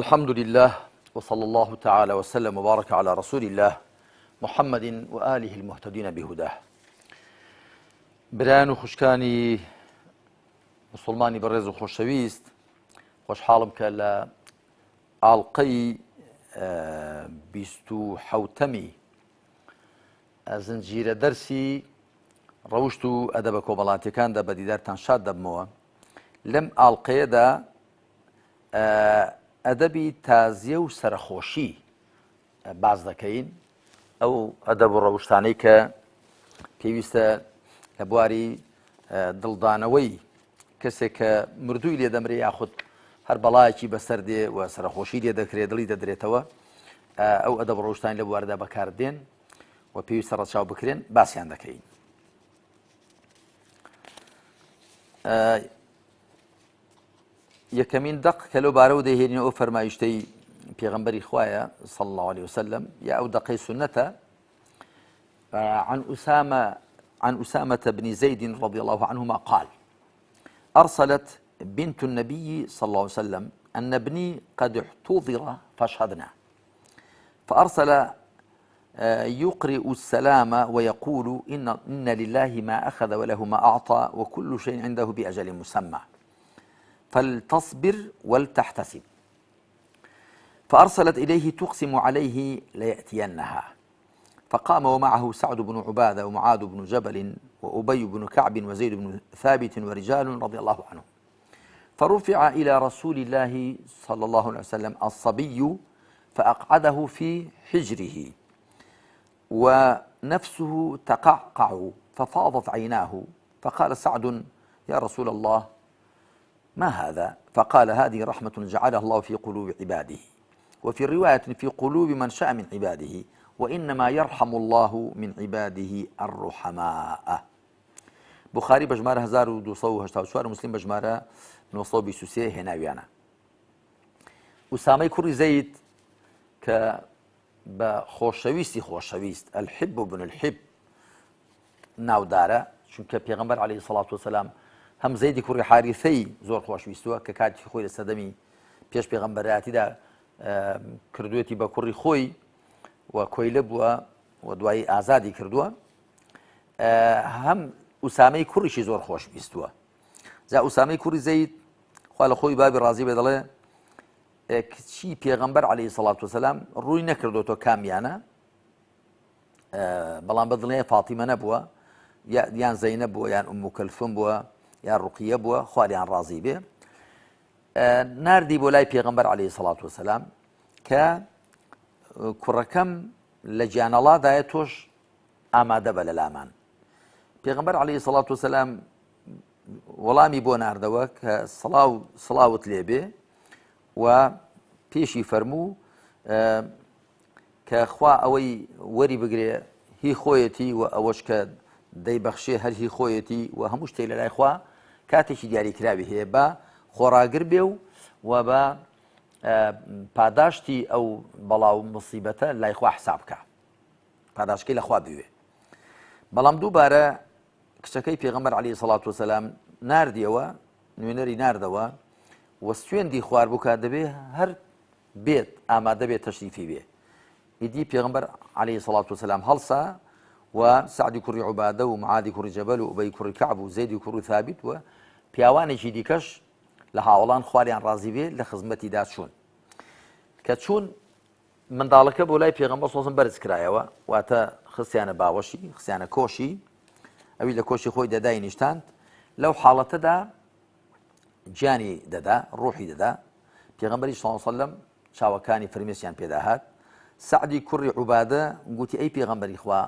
الحمد لله وصلى الله تعالى وسلم وبارك على رسول الله محمد وآله المهتدين بهداه. بران و خوشکانی مسلمانی بەڕێز و خۆشەویست، خۆشحاڵم کە لە ئاڵقەی 27ەمی زنجیرە دەرسی ڕەوشت و ئەدەبە کۆمەڵاتیەکاندا بە دیدارتان شاد دەبمەوە. لەم ئاڵقەیەدا ئەدەبی تازیە و سەرخۆشی باز دەکەین، ئەو ئەدەب و ڕەوشتانەی کە پێویستە لە بواری دڵدانەوەی کەسێک کە مردووی لێ دەمرێ یاخود هەر بەڵایەکی بەسەر دێ و سەرخۆشی لێ دەکرێت، دڵی دەدرێتەوە، ئەو ئەدەب و ڕەوشتانی لە بواردا بەکاردێن و پێویستە ڕەچاو بکرێن، باسییان دەکەین. یەکەمین دەق کە لەو بارەوە دەهێنین ئەو فەرمایشتەی پێغەمبەری خوایە صلی الله عليه وسلم، یا ئەو دەقەی سنەتە. عن أسامة بن زيد رضي الله عنهما قال: أرسلت بنت النبي صلى الله عليه وسلم أن ابني قد احتضر فاشهدنا، فأرسل يقرئ السلام ويقول إن لله ما أخذ وله ما أعطى وكل شيء عنده بأجل مسمى فلتصبر ولتحتسب. فأرسلت إليه تقسم عليه ليأتينها، فقام ومعه سعد بن عبادة ومعاذ بن جبل وأبي بن كعب وزيد بن ثابت ورجال رضي الله عنهم، فرفع إلى رسول الله صلى الله عليه وسلم الصبي فأقعده في حجره ونفسه تقعقع ففاضت عيناه، فقال سعد: يا رسول الله ما هذا؟ فقال: هذه رحمة جعلها الله في قلوب عباده، وفي رواية في قلوب من شاء من عباده، وإنما يرحم الله من عباده الرحماء. بخاري بجمارة 1284، مسلم بجمارة 923 هێناویانە. ئوسامەی کوڕی زەید کە بە خۆشەویستی خۆشەویست الحب بن الحب ناودارە، چونکە پێغەمبەر عەلەیهی سەڵات وسەلام هەم زەیدی کوڕی حارثەی زۆر خۆشویستووە کە کاتی خۆی لە سەدەمی پێش پێغەمبەرایەتیدا کردوێتی بە کوڕی خۆی و کۆیلە بووە و دوایی ئازادی کردووە، هەم ئوسامەی کوڕیشی زۆر خۆشویستووە. جا ئوسامەی کوڕی زەید خوا لە خۆی بابی ڕازی بێ دەڵێ کچی پێغەمبەر عەلەیهی سەڵات وسەلام ڕووی نەکردوێتەوە کامیانە، بەڵام بەدڵنیای فاتیمە نەبووە، یان زەینەب بووە، یان ئومو کەلثوم بووە، یان ڕوقیە بووە، خواریان ڕازی بێ. ناردی بۆ لای پێغەمبەر عەلەیهی سەڵات وسەلام کە کوڕەکەم لە گیانەڵادایە تۆش ئامادە بە لە لامان. پێغەمبەر عەلەیهی سەڵات وسەلام وەڵامی بۆ ناردەوە کە سڵاوت لێبێ و پێشی فەرموو کە خوا ئەوەی وەری بگرێ هی خۆیەتی و ئەوەش کە دەیبەخشێ هەر هی خۆیەتی و هەموو شتێک لە لای خوا کاتێکی دیاریکراوی هەیە، بە خۆڕاگر بێ و بە پاداشتی ئەو بەڵاو مصیبەتە لای خوا حساب بکە، پاداشتەکەی لە خوا بوێ. بەڵام دووبارە کچەکەی پێغەمبەر عەلەیهی سەڵات وسەلام ناردیەوە، نوێنەری ناردەوە و سوێندی خوار بوو کە دەبێ هەر بێت ئامادە بێت تەشریفی بێ. ئیدی پێغەمبەر عەلەیهی سەڵات وسەلام هەڵسا و سعدی کوڕی عوبادە و معادی کوڕی جەبەل و ئوبەی کوڕی کەعب و زەیدی کوڕی ثابت و پیاوانێکی دیکەش لە هاوڵان خواریان ڕازی بێ لە خزمەتیدا چوون. کە چوون منداڵەکە بۆ لای پێغەمبەر سۆزم بەرز کرایەوە، واتە خستیانە باوەشی، خستیانە کۆشی، ئەوی لە کۆشی خۆی دەدای نیشتاند. لەو حاڵەتەدا گیانی دەدا، ڕۆحی دەدا. پێغەمبەری صلی الله علیه وسلم چاوەکانی فرمێسیان پێداهات. سعدی کوڕی عوبادە گوتی: ئەی پێغەمبەری خوا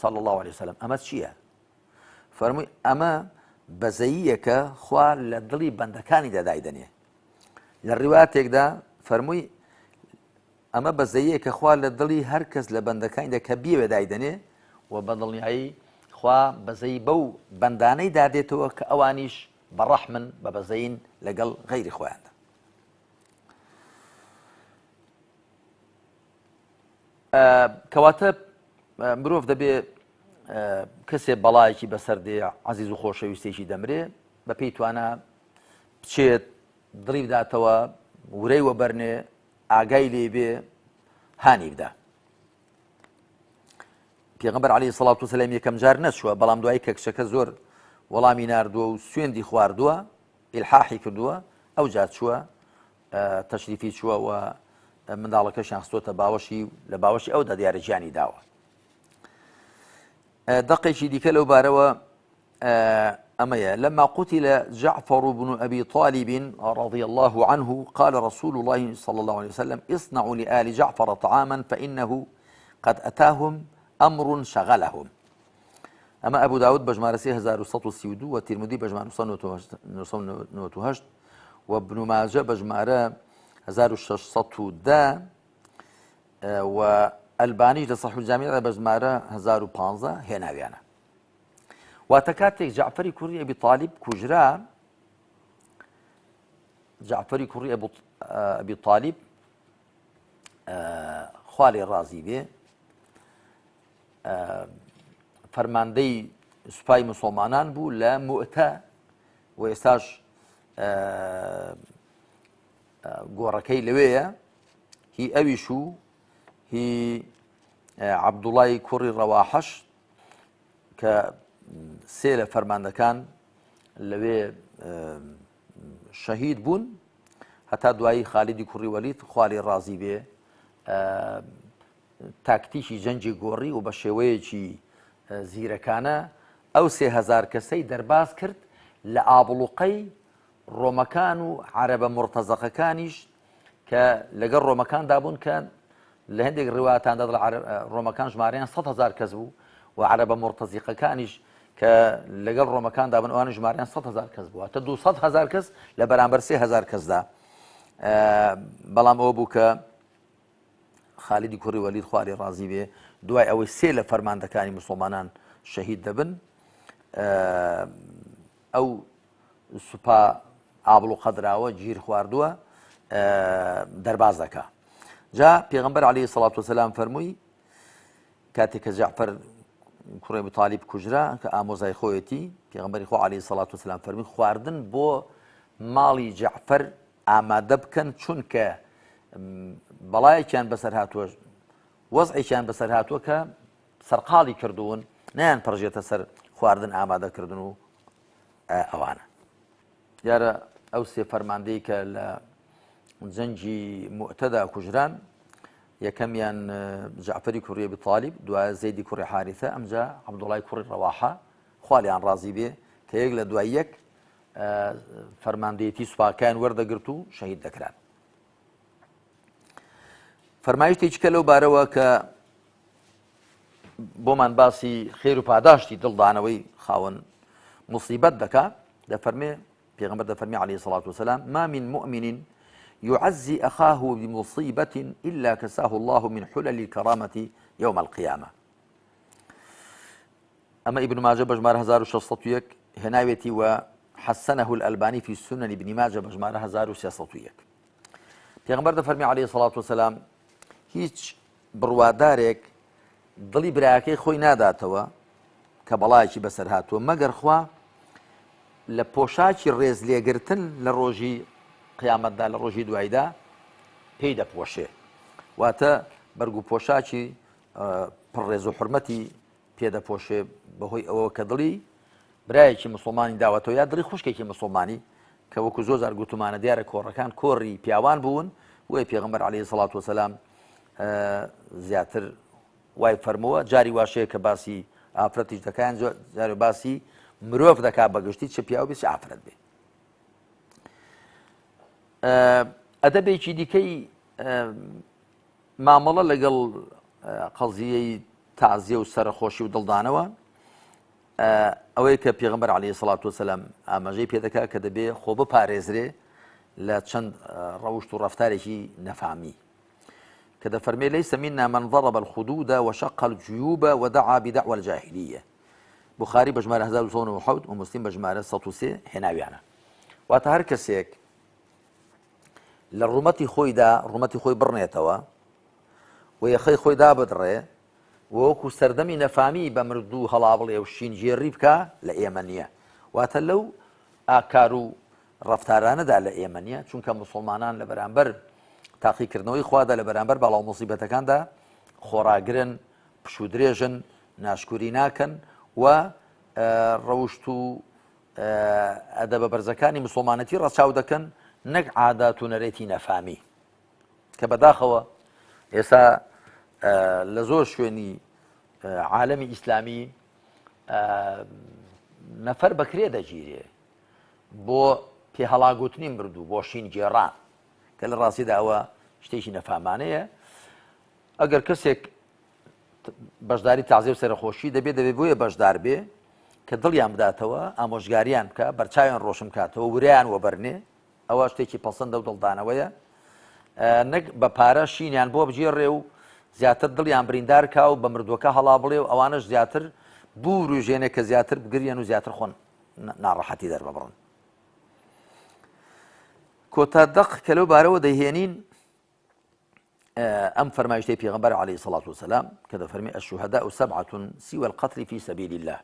صلی الله عليه وسلم، ئەمە چییە؟ فەرمووی: ئەمە بەزەییەکە خوا لە دڵی بەندەکانی دەدای دەنێ. لە ڕیواتێکدا فەرمووی: ئەمە بەزەییەکە خوا لە دڵی هەر کەس لە بەندەکانیدا کە بیەوێ دای دەنێ و بەدڵنیایی خوا بەزەی بەو بەندانەی دادێتەوە کە ئەوانیش بەڕەحمن بە بەزەین لەگەڵ غەیری خۆیاندا. کەواتە مرۆڤ دەبێ کەسێ بەڵایەکی بەسەر دێ، عەزیز و خۆشەویستێکی دەمرێ، بە پێی توانە بچێت دڵی بداتەوە ورەی وەبەرنێ ئاگای لێ بێ هانی بدە. پێغەمبەر عەلەیهی سەڵات وسەلام یەکەم جار نەچووە، بەڵام دوایی کە کچەکە زۆر وەڵامی ناردووە و سوێندی خواردووە، ئیلحاحی کردووە، ئەو جار چووە تەشریفی چووە و منداڵەکەشیان خستۆتە باوەشی لە باوەشی ئەودا دیارەجیانی داوە. دقێکی دیکە لەو بارەوە أمية لما قتل جعفر بن أبي طالب رضي الله عنه قال رسول الله صلى الله عليه وسلم اصنعوا لآل جعفر طعاما فإنه قد أتاهم أمر شغلهم. أما أبو داود بجمار 3132 والترمذي بجمار 998 وابن ماجه بجمار 1610 والباني لصحيح الجامع بجمار 1015 هنا ويانا. واتكاتك جعفري كوري أبي طالب كجرا جعفري كوري أبي طالب خوالي الرازي به فرماندەی سوپای مسلمانان بوو لە مؤتە و ئێستاش گۆڕەکەی لەوەیە، هی ئەویش و هی عەبدوڵای کوڕی ڕەواحەش کە سێ لە فەرماندەکان لەوێ شەهید بوون، هەتا دوایی خالیدی کوڕی وەلید خوای ڕازی بێ تاکتیکی جەنجی گۆڕی و بە شێوەیەکی زیرەکانە ئەو 3000 کەسەی دەرباز کرد لە ئابڵوقەی ڕۆمەکان و عەرەبە مرتەزەقەکانیش کە لەگەڵ ڕۆمەکاندا بوون کە لە هەندێک ڕوايەتاندا ڕۆمەکان ژمارەیان 100,000 کەس بوو و عەرەبە مرتەزیقەکانیش کە لەگەڵ ڕۆمەکاندا بوون ئەوانیش ژمارەیان 100,000 کەس بوو، هەتا 200,000 کەس لە بەرامبەر 3000 کەسدا. بەڵام ئەوە بوو کە خالیدی کوڕی وەلید خوای ڕازی بێ دوای ئەوەی سێ لە فەرماندەکانی مسلمانان شەهید دەبن، ئەو سوپا ئابڵوقە دراوە گیر خواردووە دەرباز دەکا. جا پێغەمبەر عەلەیهی سەڵات وسەلام فەرمووی کاتێک کە جەعفەر کوڕی ئەبی طالیب کوژرا کە ئامۆزای خۆیەتی، پێغەمبەری خوا عەلەیهی سەڵات وسەلام فەرمووی خواردن بۆ ماڵی جەعفەر ئامادە بکەن، چونکە بەڵایەکیان بەسەر هاتووە، وەزعێکیان بەسەر هاتووە کە سەرقاڵی کردوون، نەیان پڕژێتە سەر خواردن ئامادەکردن و ئەوانە. دیارە ئەو سێ فەرماندەی کە لە جەنگی مؤتەدا کوژران، یەکەمیان جەعفەری کوڕی ئەبی طالیب، دوایە زەیدی کوڕی حارثە، ئەمجا عەبدوڵای کوڕی ڕەواحە خوالیان ڕازی بێ کە یەک لە دوای یەک فەرماندەیەتی سوپاکان وەردەگرت و شەهید دەکران. فەرمایشتێکی کە لەو بارەوە کە بۆمان باسی خێر و پاداشتی دڵدانەوەی خاوەن مصیبەت دەکات، دەفەرمێ پێغەمبەر دەفەرمێ عەلەیهی سەڵات وسەلام ما من مؤمن يعزي أخاه بمصيبة إلا كساه الله من حلل الكرامة يوم القيامة. أما ابن ماجه بجمار 1601 هناويتي وحسنه الألباني في السنن ابن ماجه بجمار 1601. پێغەمبەر دەفەرمێ عەلەیهی سەڵات وسەلام هیچ بڕوادارێک دڵی برایەکەی خۆی ناداتەوە کە بەڵایەکی بەسەر هاتووە مەگەر خوا لە پۆشاکی ڕێز لێگرتن لە ڕۆژی قیامەتدا لە ڕۆژی دواییدا پێی دەپۆشێ، واتە بەرگ و پۆشاکی پڕڕێز و حورمەتی پێدەپۆشێ بەهۆی ئەوە کە دڵی برایەکی مسلمانی داوەتەوە یا دڵی خوشکێکی مسلمانی کە وەکو زۆر جار گوتمانە دیارە کۆڕەکان کۆڕی پیاوان بوون، وی پێغەمبەر عەلەیهی سەڵات وسەلام زیاتر وای فەرمووە جاری واشەیە کە باسی ئافرەتیش دەکەیان جاری باسی مرۆڤ دەکات بەگشتی چ پیاو بێت چ ئافرەت بێت. ئەدەبێکی دیکەی مامەڵە لەگەڵ قەزیەی تازیە و سەرخۆشی و دڵدانەوە ئەوەی کە پێغەمبەر عەلەیهی سەڵات وسەلام ئاماژەی پێ دەکات کە دەبێ خۆ بپارێزرێ لە چەند ڕەوشت و ڕەفتارێکی نەفامی کە دەفەرمێ لەیسە منا من ضرب الخدود وشق الجيوب ودعا بدعوى الجاهلية. بخاری بەژمارە 1970 و مسلم بەژمارە 103 هێناویانە. واتە هەر کەسێک لە ڕومەتی خۆیدا ڕومەتی خۆی بڕنێتەوە و یەخەی خۆی دابدڕێ وەکو سەردەمی نەفامی بە مردوو هەڵابڵێ و شینگێڕی بکە لە ئێمە نییە، واتە لەو ئاکار و ڕەفتارانەدا لە ئێمە نیە چونکە موسڵمانان لە بەرامبەر تاقیکردنەوەی خوادا لە بەرامبەر بەڵاو موسیبەتەکاندا خۆراگرن پشودرێژن ناشکوری ناکەن و ڕەوشت و ئەدەبە بەرزەکانی موسڵمانەتی ڕەچاو دەکەن نەک عادات و نەرێتی نەفامی کە بەداخەوە ئێستا لە زۆر شوێنی عالەمی ئیسلامی نەفەر بەکرێ دەگیرێ بۆ پێهەڵاگوتنی بردوو بۆ شین گێڕان کە لە ڕاستیدا ئەوە شتێکی نەفامانەیە ئەگەر کەسێک بەشداری تازیێ و سەرخۆشی دەبێت بۆیە بەشدار بێ کە دڵیان بداتەوە ئامۆژگاریان بکە بەرچاویان ڕۆشن کاتەوە وریان وەبەرنێ ئەوە شتێکی پەسەندە و دڵدانەوەیە نەک بە پارە شینیان بۆ بژێڕێ و زیاتر دڵیان بریندار کا و بە مردووەکە هەڵا بڵێ و ئەوانش زیاتر بوو ڕژێنێ کە زیاتر بگریان و زیاتر خۆن ناڕەحەتی دەرببڕن کۆتا دەق کە لەو بارەوە دەیهێنین ئەم فەرمایشتەی پێغەمبەر عەلەیهی السەڵات وەسەلام کە دەفەرمێ الشهداء سبعة سوى القتل في سبيل الله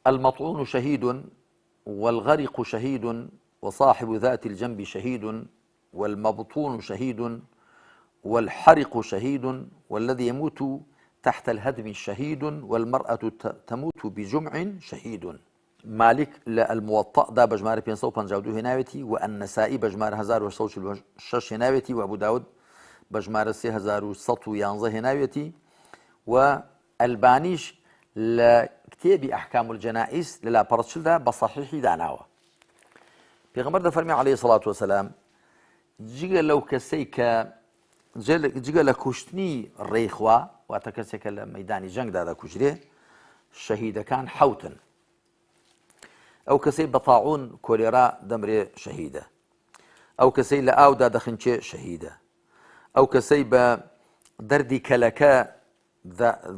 المطعون شهيد والغرق شهيد وصاحب ذات الجنب شهيد والمبطون شهيد والحرق شهيد والذي يموت تحت الهدم شهيد والمرأة تموت بجمع شهيد مالك الموطأ دا بجمار 552 هناوتي والنسائي بجمار 1806 هناوتي وابو داود بجمار 3111 هناوتي والبانيش لكتاب أحكام الجنائز للا برشل دا بصحيح داناوه پیغمبر دا فرمی علیه الصلاة والسلام جگە لەو کەسەی کە جگە لە کوشتنی ڕێخوا واتە کەسێکە لە مەیدانی جەنگدا دەکوژرێ شەهیدەکان حەوتن ئەو کەسەی بە تاعون کۆلێرا دەمرێ شەهیدە ئەو کەسەی لە ئاودا دەخنچێ شەهیدە ئەو کەسەی بە دەردی کەلەکە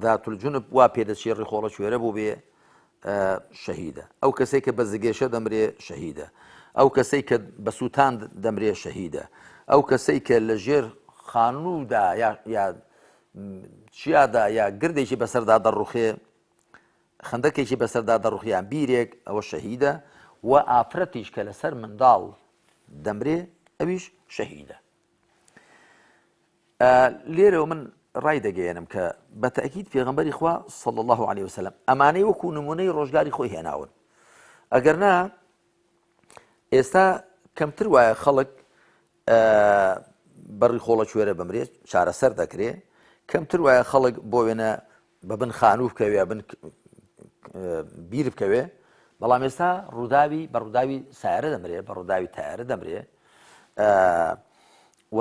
ذاتولجونب وا پێدەچێ ڕێخۆڵە کوێرە بوو بێ شەهیدە ئەو کەسەی کە بە زگێشە دەمرێ شەهیدە ئەو کەسەی کە بە سووتان دەمرێ شەهیدە ئەو کەسەی کە لە ژێر خانوودا یا چیادا یا گردێکی بەسەردا دەڕوخێ خندەکێکی بەسەردا دەڕوخیان بیرێک ئەوە شەهیدە و ئافرەتیش کە لەسەر منداڵ دەمرێ ئەویش شەهیدە لێرەوە من ڕای دەگەێنم کە بە تەئکید پێغەمبەری خوا صلی الله عليه وسلم ئەمانەی وەکو نمونەی ڕۆژگاری خۆی هێناون ئەگەر نا ئێستا کەمتر وایە خەڵک بەڕی خۆڵە کوێرە بمرێت چارەسەر دەکرێت کەمتر وایە خەڵک بۆ وێنە بە بن خانوو بکەوێ بن بیر بکەوێ بەڵام ئێستا ڕووداوی بە ڕووداوی سایرە دەمرێت بە ڕووداوی تایرە دەمرێت و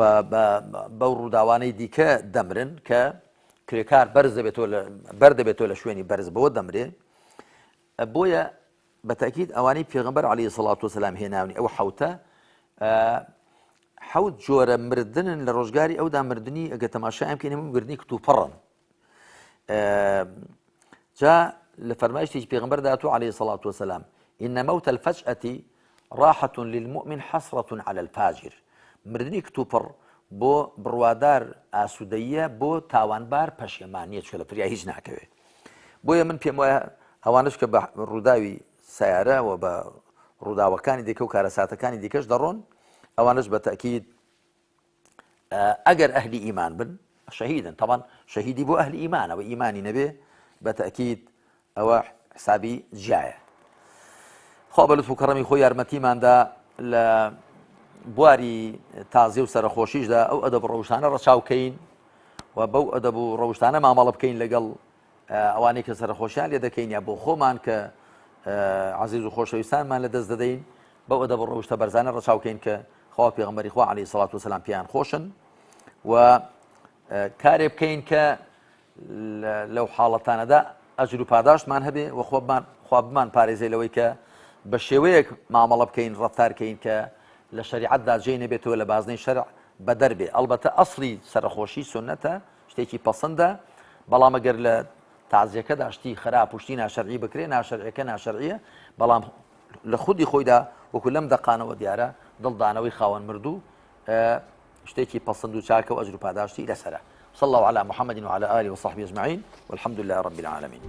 بەو ڕووداوانەی دیکە دەمرن کە کرێکار بەردەبێتەوە لە شوێنی بەرز بەوە دەمرێت بۆیە بە تەئکید ئەوانەی پێغەمبەر عەلەیهی السەڵات وەسەلام هێناونی ئەو حەوتە حەوت جۆرە مردنن لە ڕۆژگاری ئەودا مردنی ئەگە تەماشایان بکەین هەموو مردنی کتوپەڕن جا لە فەرمایشتێکی پێغەمبەر داهاتوو عەلەیهی السەڵات وەسەلام إن موت الفجأة راحة للمؤمن حسرة على الفاجر مردنی کتوپەڕ بۆ بڕوادار ئاسوودەیە بۆ تاوانبار پەشیمانیە چکە لە فریا هیچ ناکەوێت بۆیە من پێم وایە ئەوانش کە بە ڕووداوی سیارە و بە ڕووداوەکانی دیکە و کارەساتەکانی دیکەش دەڕۆن ئەوانش بە تەئکید ئەگەر ئەهلی ئیمان بن شەهیدن طبعا شەهیدی بۆ ئەهلی ئیمانەوە ئیمانی نەبێ بە تەئکید ئەوە حسابی جیایە خوا بە لوتف و کەڕەمی خۆی یارمەتیماندا لە بواری تازی و سەرخۆشیشدا ئەو ئەدەب ڕەوشانە ڕەچاوکەین و بەو ئەدەب و ڕەوشانە مامەڵە بکەین لەگەڵ ئەوانەی کە سەرخۆشیان لێ دەکەین یا بۆ خۆمان کە عەزیز و خۆشەویستانمان لە دەست دەدەین بەو ئەدەب و ڕەوشتە بەرزانە ڕەچاوکەین کە خوا پێغەمبەری خوا عەلەیهی السەڵات وەسەلام پێیان خۆشن و کارێ بکەین کە لەو حاڵەتانەدا ئەجر و پاداشتمان هەبێ و خوا بمان پارێزێ لەوەی کە بە شێوەیەک مامەڵە بکەین ڕەفتارکەین کە لە شەریعەتدا جێی نەبێتەوە لە بازنەی شەرع بە دەربێ ئەڵبەتە ئەسڵی سەرخۆشی سونەتە شتێکی پەسەندە بەڵام ئەگەر لە تازیەکەدا شتی خراپ و شتی ناشەرعی بکرێ ناشەرعیەکە ناشەرعیە بەڵام لە خودی خۆیدا وەکو لەم دەقانەوە دیارە دڵدانەوەی خاوەن مردوو شتێکی پەسەند و چاکە و ئەجر و پاداشتی لەسەرە صلى الله على محمد وعلى آله وصحبه أجمعين والحمد لله رب العالمين